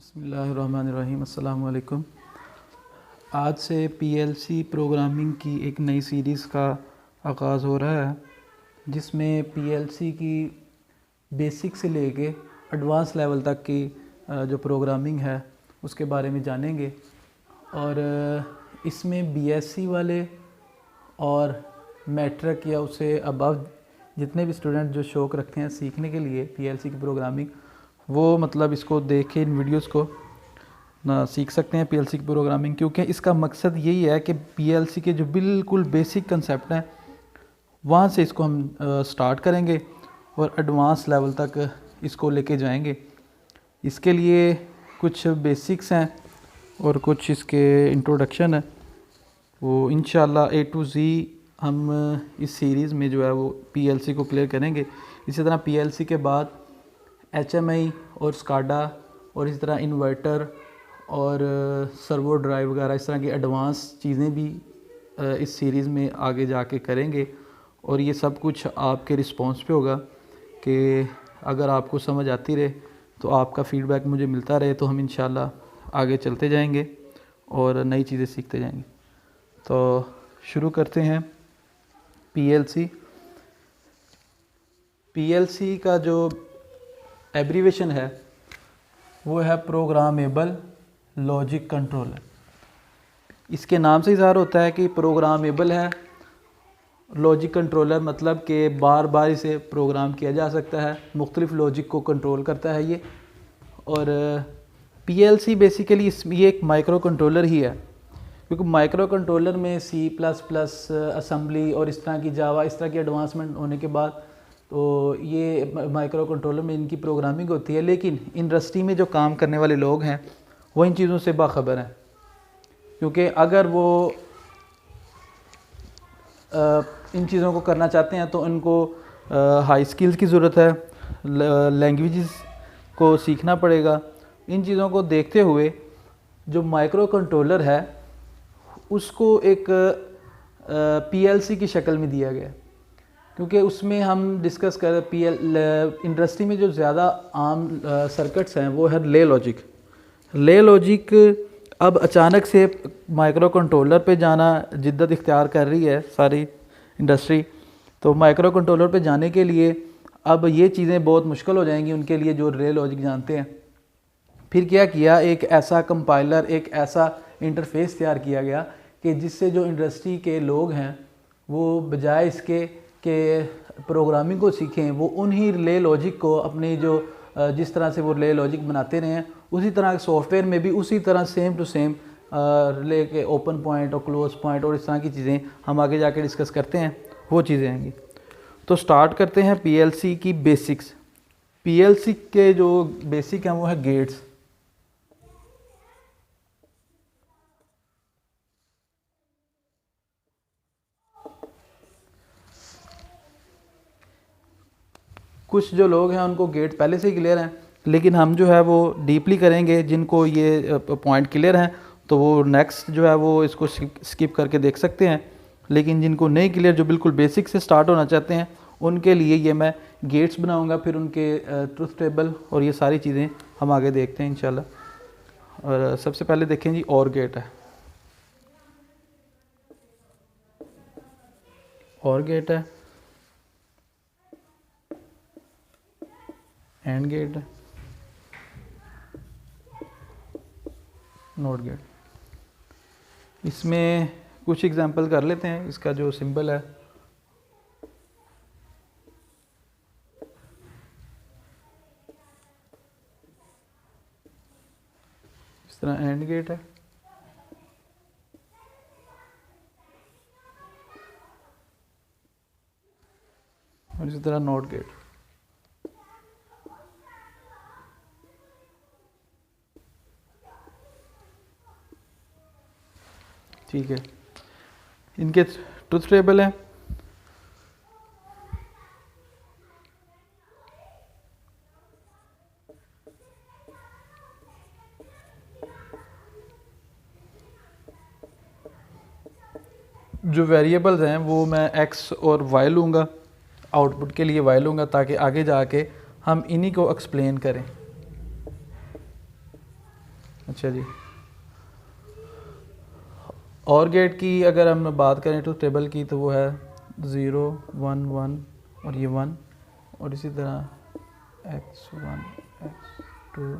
बिस्मिल्लाहिर्रहमानिर्रहीम। अस्सलाम वालेकुम। आज से पीएलसी प्रोग्रामिंग की एक नई सीरीज़ का आगाज़ हो रहा है, जिसमें पीएलसी की बेसिक से लेके एडवांस लेवल तक की जो प्रोग्रामिंग है उसके बारे में जानेंगे। और इसमें बीएससी वाले और मैट्रिक या उससे अबव जितने भी स्टूडेंट जो शौक़ रखते हैं सीखने के लिए पीएलसी की प्रोग्रामिंग, वो मतलब इसको देख के इन वीडियोस को ना सीख सकते हैं पीएलसी की प्रोग्रामिंग। क्योंकि इसका मकसद यही है कि पीएलसी के जो बिल्कुल बेसिक कंसेप्ट हैं वहाँ से इसको हम स्टार्ट करेंगे और एडवांस लेवल तक इसको लेके जाएंगे। इसके लिए कुछ बेसिक्स हैं और कुछ इसके इंट्रोडक्शन है, वो इंशाल्लाह ए टू ज़ी हम इस सीरीज़ में जो है वो पीएलसी को क्लियर करेंगे। इसी तरह पीएलसी के बाद एचएमआई और स्काडा और इस तरह इन्वर्टर और सर्वो ड्राइव वगैरह इस तरह की एडवांस चीज़ें भी इस सीरीज़ में आगे जाके करेंगे। और ये सब कुछ आपके रिस्पॉन्स पे होगा कि अगर आपको समझ आती रहे तो आपका फ़ीडबैक मुझे मिलता रहे तो हम इंशाल्लाह आगे चलते जाएंगे और नई चीज़ें सीखते जाएंगे। तो शुरू करते हैं। पीएलसी का जो एब्रीवेशन है वो है प्रोग्रामेबल लॉजिक कंट्रोलर। इसके नाम से इज़हार होता है कि प्रोग्रामेबल है। लॉजिक कंट्रोलर मतलब कि बार बार इसे प्रोग्राम किया जा सकता है, मुख्तलिफ़ लॉजिक को कंट्रोल करता है ये। और पीएलसी बेसिकली ये एक माइक्रो कंट्रोलर ही है, क्योंकि माइक्रो कंट्रोलर में सी प्लस प्लस असम्बली और इस तरह की जावा इस तरह की एडवांसमेंट होने के बाद तो ये माइक्रो कंट्रोलर में इनकी प्रोग्रामिंग होती है। लेकिन इंडस्ट्री में जो काम करने वाले लोग हैं वो इन चीज़ों से बाखबर हैं, क्योंकि अगर वो इन चीज़ों को करना चाहते हैं तो उनको हाई स्किल्स की ज़रूरत है, लैंग्वेजेस को सीखना पड़ेगा। इन चीज़ों को देखते हुए जो माइक्रो कंट्रोलर है उसको एक पीएलसी की शक्ल में दिया गया, क्योंकि उसमें हम डिस्कस कर इंडस्ट्री में जो ज़्यादा आम सर्किट्स हैं वो है ले लॉजिक। अब अचानक से माइक्रो कंट्रोलर पे जाना जिद्दत इख्तियार कर रही है सारी इंडस्ट्री, तो माइक्रो कंट्रोलर पे जाने के लिए अब ये चीज़ें बहुत मुश्किल हो जाएंगी उनके लिए जो ले लॉजिक जानते हैं। फिर क्या किया, एक ऐसा कंपाइलर, एक ऐसा इंटरफेस तैयार किया गया कि जिससे जो इंडस्ट्री के लोग हैं वो बजाय इसके कि प्रोग्रामिंग को सीखें, वो उन्हीं रिले लॉजिक को अपनी जो जिस तरह से वो रिले लॉजिक बनाते रहे हैं उसी तरह सॉफ्टवेयर में भी उसी तरह सेम टू सेम रिले के ओपन पॉइंट और क्लोज पॉइंट और इस तरह की चीज़ें हम आगे जाके डिस्कस करते हैं, वो चीज़ें आएंगी। तो स्टार्ट करते हैं पीएलसी की बेसिक्स। पीएलसी के जो बेसिक हैं वो है गेट्स। कुछ जो लोग हैं उनको गेट पहले से ही क्लियर हैं, लेकिन हम जो है वो डीपली करेंगे। जिनको ये पॉइंट क्लियर हैं तो वो नेक्स्ट जो है वो इसको स्किप करके देख सकते हैं, लेकिन जिनको नहीं क्लियर, जो बिल्कुल बेसिक से स्टार्ट होना चाहते हैं, उनके लिए ये मैं गेट्स बनाऊंगा, फिर उनके ट्रुथ टेबल और ये सारी चीज़ें हम आगे देखते हैं इंशाल्लाह। और सबसे पहले देखें जी, और गेट है, और गेट है, एंड गेट है, नोट गेट। इसमें कुछ एग्जांपल कर लेते हैं। इसका जो सिंबल है इस तरह एंड गेट है, और इसी तरह नोट गेट। ठीक है, इनके ट्रुथ टेबल है। जो वेरिएबल्स हैं वो मैं एक्स और वाई लूँगा, आउटपुट के लिए वाई लूँगा, ताकि आगे जाके हम इन्हीं को एक्सप्लेन करें। अच्छा जी, और गेट की अगर हम बात करें ट्रुथ टेबल की तो वो है 0 1 1 और ये 1, और इसी तरह x1 x2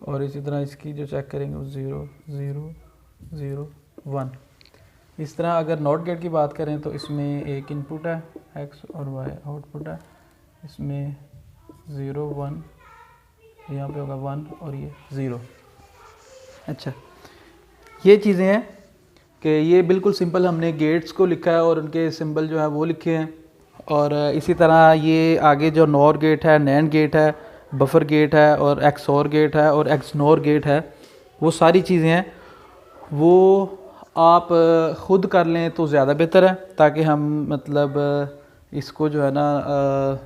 और इसी तरह इसकी जो चेक करेंगे वो 0 0 0 1। इस तरह अगर नॉट गेट की बात करें तो इसमें एक इनपुट है x और y, आउटपुट है इसमें 0 1, यहाँ पे होगा 1 और ये 0। अच्छा, ये चीज़ें हैं कि ये बिल्कुल सिंपल हमने गेट्स को लिखा है और उनके सिंबल जो है वो लिखे हैं। और इसी तरह ये आगे जो नॉर गेट है, नैंड गेट है, बफर गेट है और एक्सओर गेट है और एक्सनोर गेट है, वो सारी चीज़ें हैं वो आप ख़ुद कर लें तो ज़्यादा बेहतर है, ताकि हम मतलब इसको जो है ना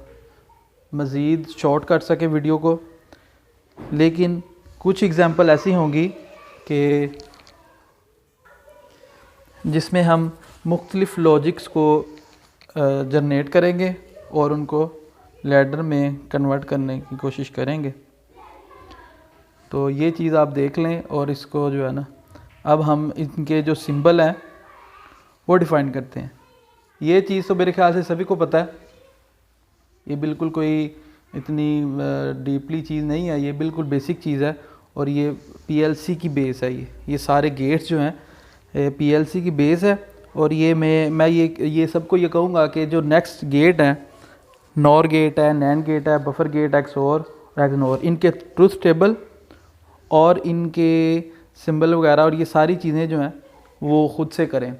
मज़ीद शॉर्ट कर सकें वीडियो को। लेकिन कुछ एग्ज़ाम्पल ऐसी होंगी कि जिसमें हम मुख्तलिफ़ लॉजिक्स को जनरेट करेंगे और उनको लैडर में कन्वर्ट करने की कोशिश करेंगे। तो ये चीज़ आप देख लें और इसको जो है ना, अब हम इनके जो सिंबल हैं वो डिफ़ाइन करते हैं। ये चीज़ तो मेरे ख्याल से सभी को पता है, ये बिल्कुल कोई इतनी डीपली चीज़ नहीं है, ये बिल्कुल बेसिक चीज़ है। और ये पीएलसी की बेस है, ये सारे गेट्स जो हैं पीएलसी की बेस है। और ये मैं ये सबको ये कहूँगा कि जो नेक्स्ट गेट हैं, नॉर गेट है, नैंड गेट है, बफर गेट, एक्सओर और एक्सनोर, इनके ट्रुथ टेबल और इनके सिंबल वगैरह और ये सारी चीज़ें जो हैं वो ख़ुद से करें,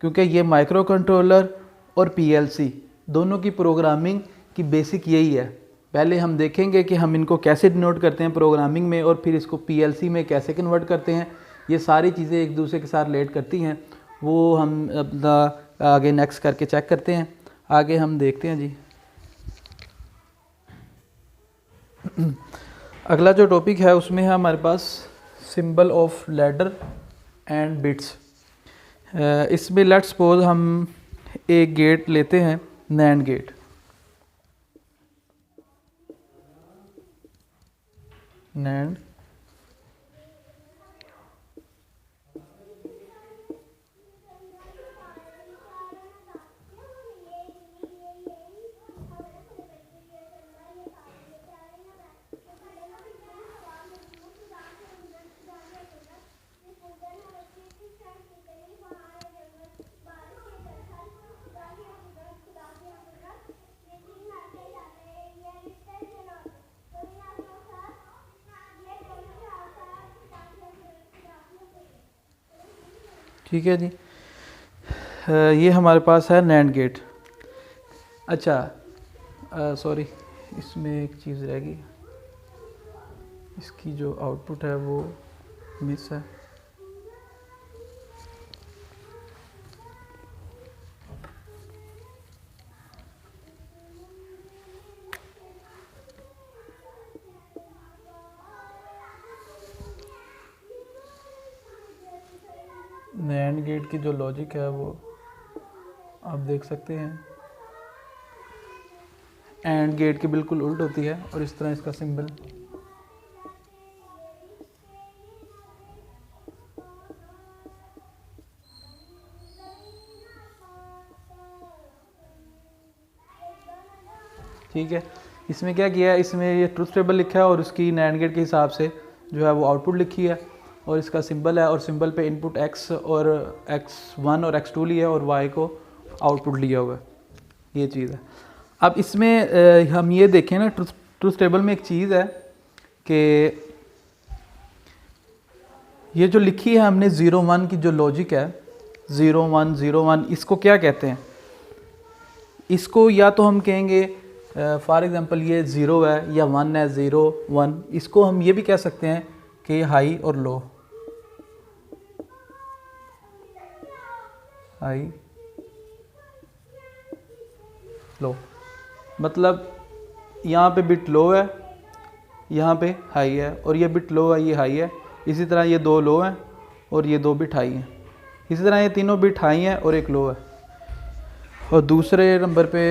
क्योंकि ये माइक्रो कंट्रोलर और पीएलसी दोनों की प्रोग्रामिंग की बेसिक यही है। पहले हम देखेंगे कि हम इनको कैसे डिनोट करते हैं प्रोग्रामिंग में और फिर इसको पीएलसी में कैसे कन्वर्ट करते हैं। ये सारी चीज़ें एक दूसरे के साथ रिलेट करती हैं, वो हम अपना आगे नेक्स्ट करके चेक करते हैं। आगे हम देखते हैं जी। अगला जो टॉपिक है उसमें है हमारे पास symbol of ladder and bits. इसमें लेट्स सपोज हम एक गेट लेते हैं, नैंड गेट। नैंड ठीक है जी। ये हमारे पास है नैंड गेट। अच्छा सॉरी, इसमें एक चीज़ रह गई, इसकी जो आउटपुट है वो मिस है। नैंड गेट की जो लॉजिक है वो आप देख सकते हैं, एंड गेट के बिल्कुल उल्ट होती है और इस तरह इसका सिंबल। ठीक है, इसमें क्या किया है, इसमें ये ट्रुथ टेबल लिखा है और उसकी नैंड गेट के हिसाब से जो है वो आउटपुट लिखी है और इसका सिंबल है, और सिंबल पे इनपुट x और x1 और x2 लिया है और y को आउटपुट लिया हुआ है। ये चीज़ है। अब इसमें हम ये देखें ना, ट्रुथ टेबल में एक चीज़ है कि ये जो लिखी है हमने 0 1 की जो लॉजिक है, 0 1 0 1, इसको क्या कहते हैं? इसको या तो हम कहेंगे फॉर एग्ज़ाम्पल ये 0 है या 1 है, 0 1। इसको हम ये भी कह सकते हैं कि हाई और लो, हाई लो, मतलब यहाँ पे बिट लो है यहाँ पे हाई है और ये बिट लो है, ये हाई है। इसी तरह ये 2 लो हैं और ये 2 बिट हाई हैं। इसी तरह ये तीनों बिट हाई हैं और एक लो है। और दूसरे नंबर पे